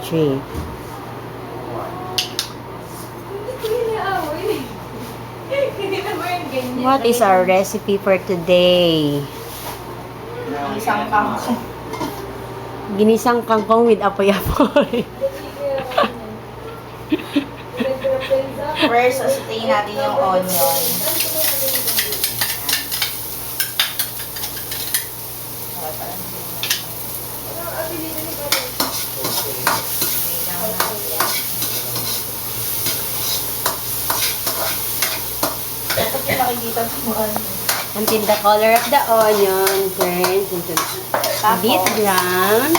3. What is our recipe for today? Isang kangkong. Ginisang kangkong with apoy-apoy. First, asitayin natin yung onion. Dapat yung nakikita sa mga Until the color of the onion turns into deep brown.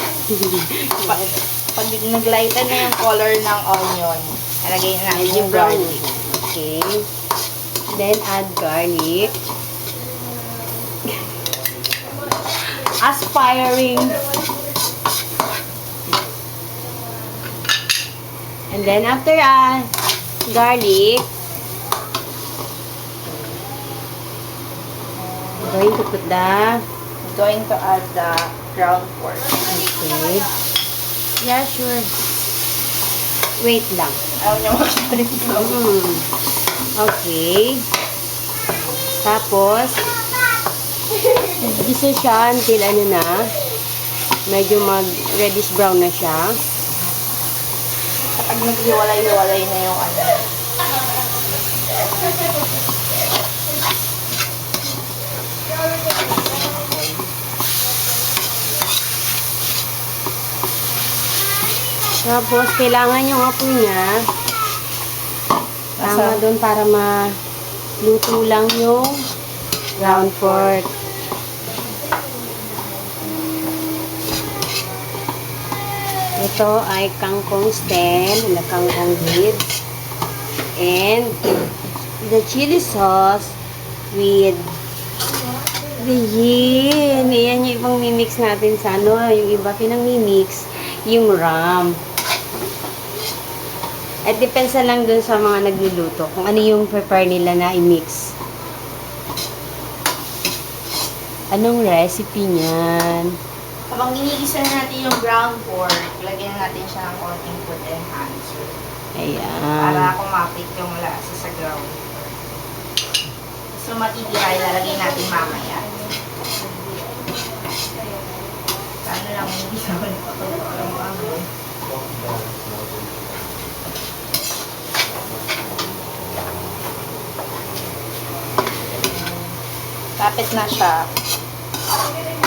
Pag naglighten na yung color ng onion, nalagay na natin Medyo yung brown. garlic. Okay. Then add garlic. Aspiring. And then after garlic, I'm going to put the Going to add the ground pork. okay. Yeah, sure. Wait lang. Ayaw niya mag-split ito. Okay. Tapos, gisa siya until ano na, medyo reddish brown na siya. Kapag naghiwalay-hiwalay na yung ano. Tapos, kailangan yung apoy niya tama doon para maluto lang yung ground pork. Ito ay kangkong stem, na kangkong leaves, and the chili sauce with the yin. Ayan yung ibang mimix natin sa ano, yung iba pinang-mimix, yung ram. At depends lang dun sa mga nagluluto kung ano yung prepare nila na i-mix. Anong recipe niyan? Habang ginigisa na natin yung ground pork, lagyan natin siya ng konting food enhancer. Para Ayan. kumapit yung lasa sa ground pork. So, matitira, ilalagay natin mamaya. Ano lang, hindi naman ito. Kapit na siya. Ayan.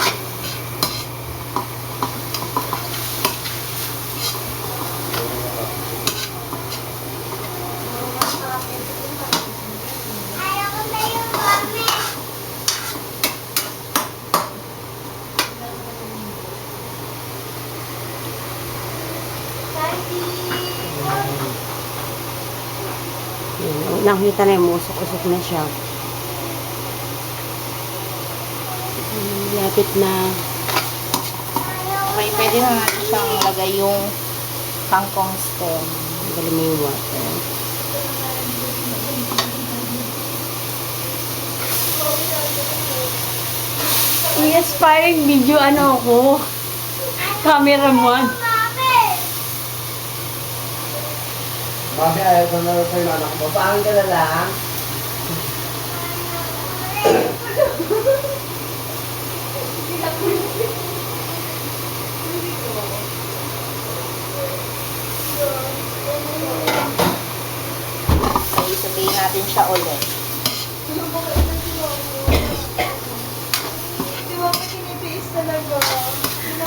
Nakita na yung usok-usok na siya. Lapit na. Okay, pwede na natin siyang lagay yung kangkong stem. Dali mo yung water. I-aspiring video ano ako. Cameraman. Mami, ayaw ko na sa'yo na anak mo. Paano ka na lang? Okay, sabihin natin siya ulit.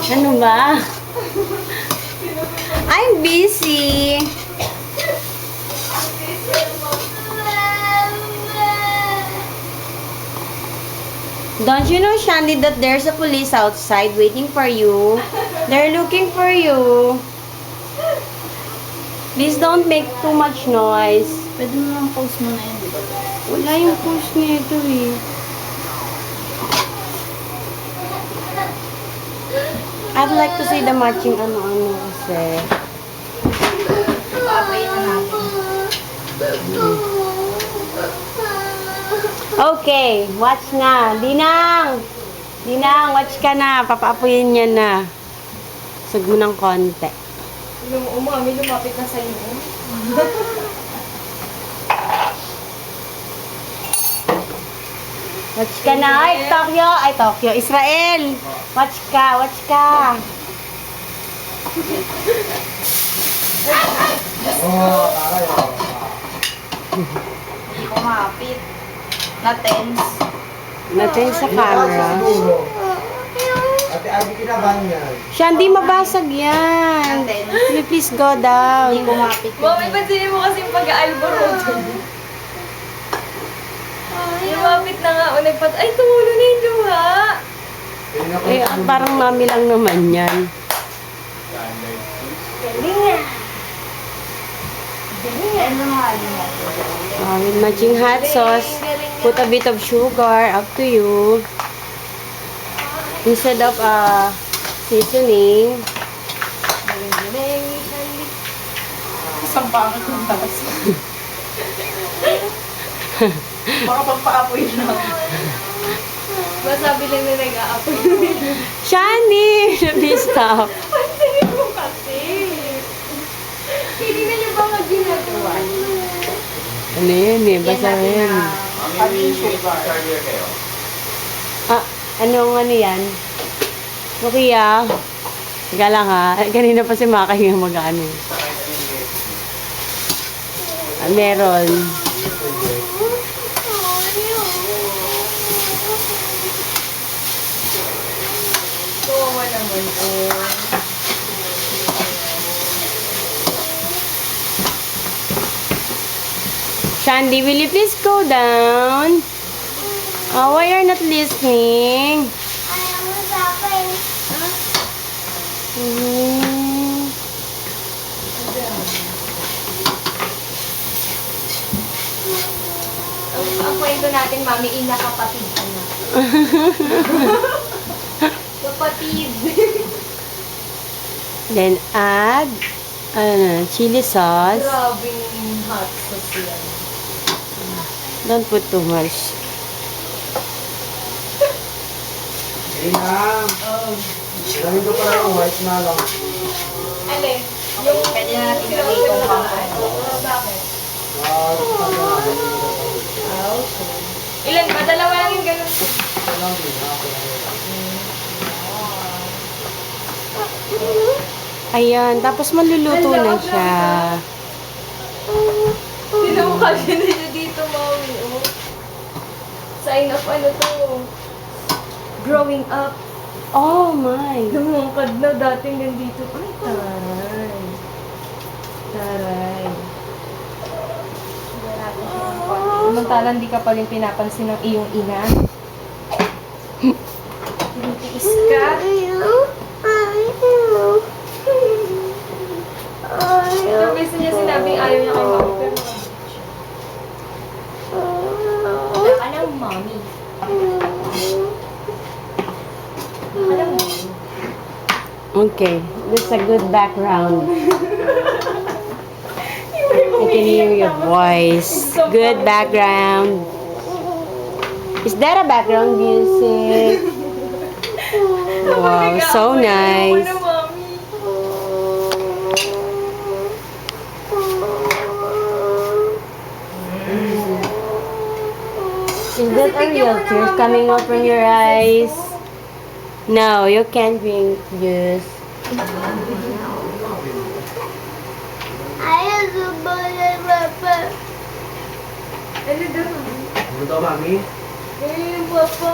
Ano ba? I'm busy. Don't you know, Shandy, that there's a police outside waiting for you? They're looking for you. Please don't make too much noise. Pwede mo lang post mo na yun, di ba? Wala yung push niya ito eh. I'd like to see the matching ano-ano kasi. Papay na natin. Okay, watch na. Dinang! Dinang, watch ka na. Papaapuyin niya na. Sag mo ng konti. Mami, lumapit na sa'yo. Watch ka na. Ay, Tokyo. Ay, Tokyo. Israel. Watch ka. Watch ka. Oh, taray. Hindi kumapit. Na-tense. Natin sa Nabasa camera. siguro. Ate Abby, kinabahan yan. Siya, hindi mabasag yan. Will you please go Hindi down? kumapit. Mami, pansinin mo kasi yung pag-alboroto. Lumapit na nga. O, ay, tumulo na yung luha. Eh, parang mami lang naman yan. Ano mahalin mo? With matching hot sauce, put a bit of sugar, up to you. Instead of seasoning. Isang pangit ng talas. Baka pagpaapoy lang. Masabi lang na nag-aapoy. Shani! Please stop. Pansinin mo kasi. Hindi na niyo ba mag-ginagawa? Ano yun eh? Basta yun. Ah, ano yan? Lukia. Teka lang ha. Kanina pa si Maki yung mag-ano. Meron. Kawawa naman po. Shandy, will you please go down? Oh, why you're not listening? Mhm. Ang kwento natin, Mami, ina kapatid ano. Kapatid. Then add chili sauce. Grabing hot sauce yan. Don't put too much. Sige na. Ilamin ko pala yung white na lang. Alin? Yung pwede na natin gawin itong pangko. Bakit? Gusto na namin. Ilan ba? Dalawa lang yung ganun. Ito lang din. Okay. Ayan, tapos maluluto na siya. Tinamukha siya na siya dito, Mami. Oh. Sign of ano to? Growing up. Oh my. Lumungkad na dating nandito. Ay, taray. Taray. Samantalang di ka pa rin pinapansin ng iyong ina. Tinitiis ka. Ito beses niya sinabing ayaw niya kay Mami. Pero wala ka ng Mami. Alam mo, Okay, that's a good background. I can hear your voice. Good background. Is that a background music? Wow, so nice. Ano, Mami? Is that a real tears coming out from your eyes? No, you can't drink juice. Ano daw? Ano daw, mami? Eh, papa.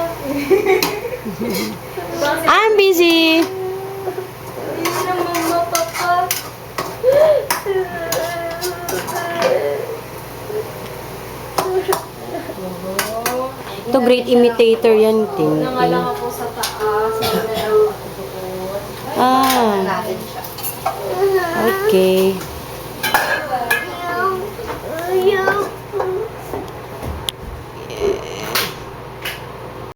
Bakit? I'm busy. Ayun na, mama, papa. To great imitator yan, Ting. Nangalang ako sa taas. Nangalang ako doon. Ah, Natin siya. okay.